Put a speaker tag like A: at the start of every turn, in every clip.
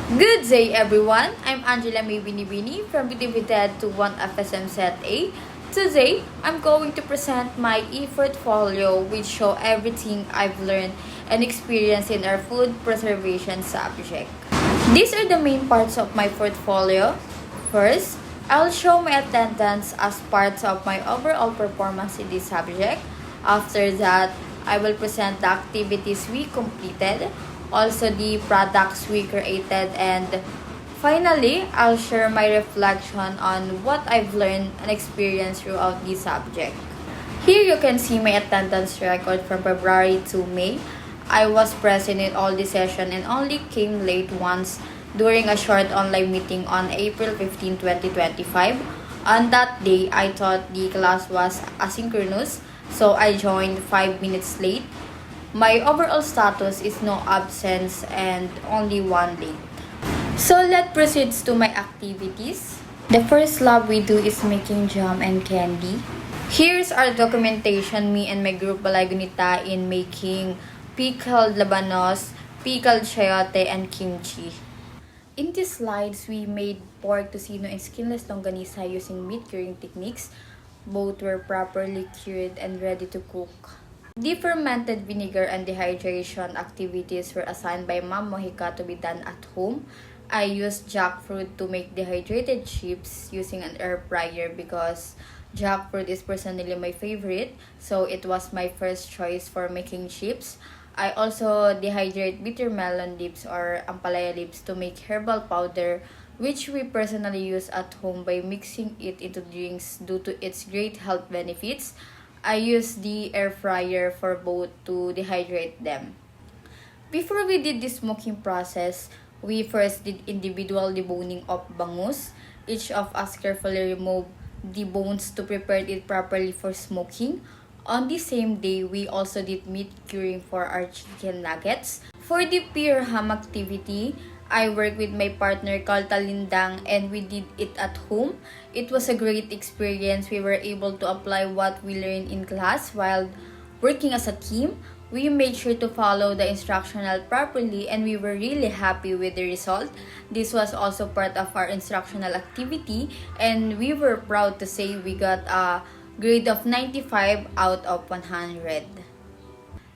A: Good day everyone, I'm Angela May Binibini from BTVTED to 1 FSM Set A. Today, I'm going to present my e-portfolio which show everything I've learned and experienced in our food preservation subject. These are the main parts of my portfolio. First, I'll show my attendance as part of my overall performance in this subject. After that, I will present the activities we completed, also the products we created, and finally, I'll share my reflection on what I've learned and experienced throughout this subject. Here you can see my attendance record from February to May. I was present in all the session and only came late once during a short online meeting on April 15, 2025. On that day, I thought the class was asynchronous, so I joined 5 minutes late. My overall status is no absence and only one late. So let's proceed to my activities. The first lab we do is making jam and candy. Here's our documentation, me and my group Balay Gunita, in making pickled labanos, pickled chayote, and kimchi. In these slides, we made pork tocino and skinless longanisa using meat curing techniques. Both were properly cured and ready to cook. The fermented vinegar and dehydration activities were assigned by Ma'am Mojica to be done at home. I used jackfruit to make dehydrated chips using an air fryer because jackfruit is personally my favorite, so it was my first choice for making chips. I also dehydrate bitter melon leaves or ampalaya leaves to make herbal powder, which we personally use at home by mixing it into drinks due to its great health benefits. I use the air fryer for both to dehydrate them. Before we did the smoking process, we first did individual deboning of bangus. Each of us carefully removed the bones to prepare it properly for smoking. On the same day, we also did meat curing for our chicken nuggets. For the pure ham activity, I worked with my partner Carl Talindang and we did it at home. It was a great experience. We were able to apply what we learned in class while working as a team. We made sure to follow the instructional properly and we were really happy with the result. This was also part of our instructional activity and we were proud to say we got a grade of 95 out of 100.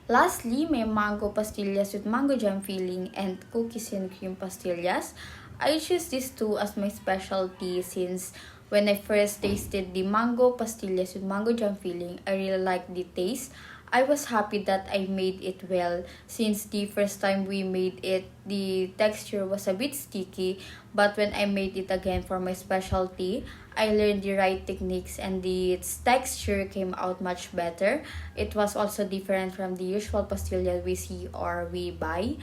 A: Lastly, may mango pastillas with mango jam filling and cookies and cream pastillas. I choose these two as my specialty since when I first tasted the mango pastillas with mango jam filling, I really liked the taste. I was happy that I made it well since the first time we made it, the texture was a bit sticky, but when I made it again for my specialty, I learned the right techniques and the texture came out much better. It was also different from the usual pastillas we see or we buy.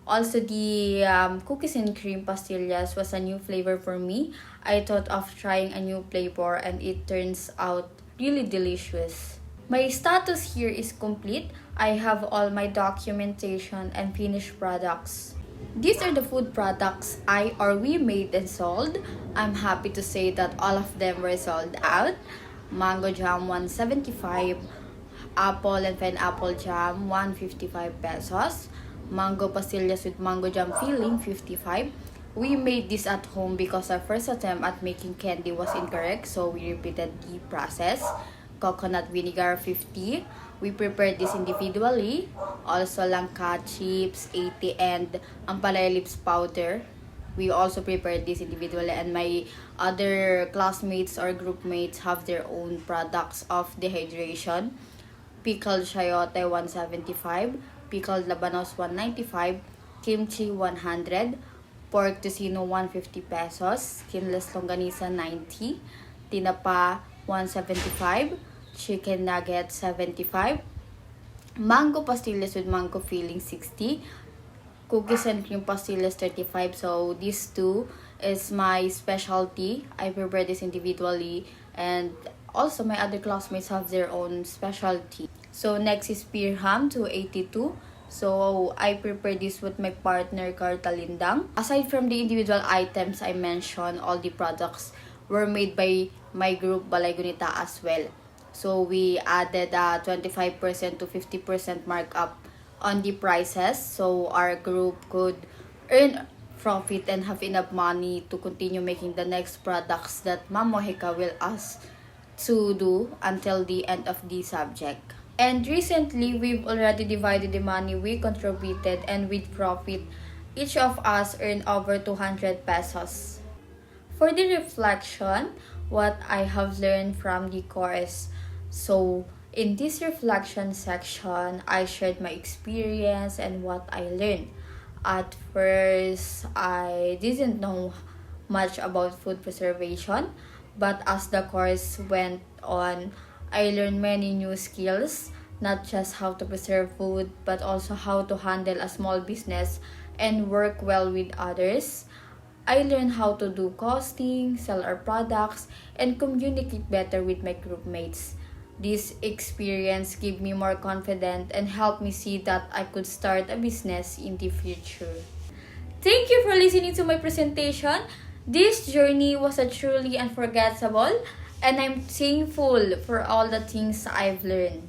A: Also, the cookies and cream pastillas was a new flavor for me. I thought of trying a new flavor and it turns out really delicious. My status here is complete. I have all my documentation and finished products. These are the food products we made and sold. I'm happy to say that all of them were sold out. Mango jam 175, apple and pineapple jam 155 pesos, mango pastillas with mango jam filling 55. We made this at home because our first attempt at making candy was incorrect, so we repeated the process. Coconut vinegar 50. We prepared this individually. Also langka chips 80 and ampalaya leaves powder. We also prepared this individually and my other classmates or group mates have their own products of dehydration. Pickled chayote 175, pickled labanos 195, kimchi 100, pork tocino 150 pesos, skinless longanisa 90, tinapa 175, chicken nugget 75, mango pastillas with mango filling 60, cookies and cream pastillas 35. So these two is my specialty. I prepare this individually and also my other classmates have their own specialty. So next is pear ham 282. So I prepared this with my partner Carl Talindang. Aside from the individual items I mentioned, all the products were made by my group Balay Gunita as well. So we added 25% to 50% markup on the prices so our group could earn profit and have enough money to continue making the next products that Ma'am Mohika will ask to do until the end of the subject. And recently, we've already divided the money we contributed, and with profit, each of us earned over 200 pesos. For the reflection, what I have learned from the course. So, in this reflection section, I shared my experience and what I learned. At first, I didn't know much about food preservation, but as the course went on, I learned many new skills, not just how to preserve food, but also how to handle a small business and work well with others. I learned how to do costing, sell our products, and communicate better with my group mates. This experience gave me more confidence and helped me see that I could start a business in the future. Thank you for listening to my presentation. This journey was a truly unforgettable, and I'm thankful for all the things I've learned.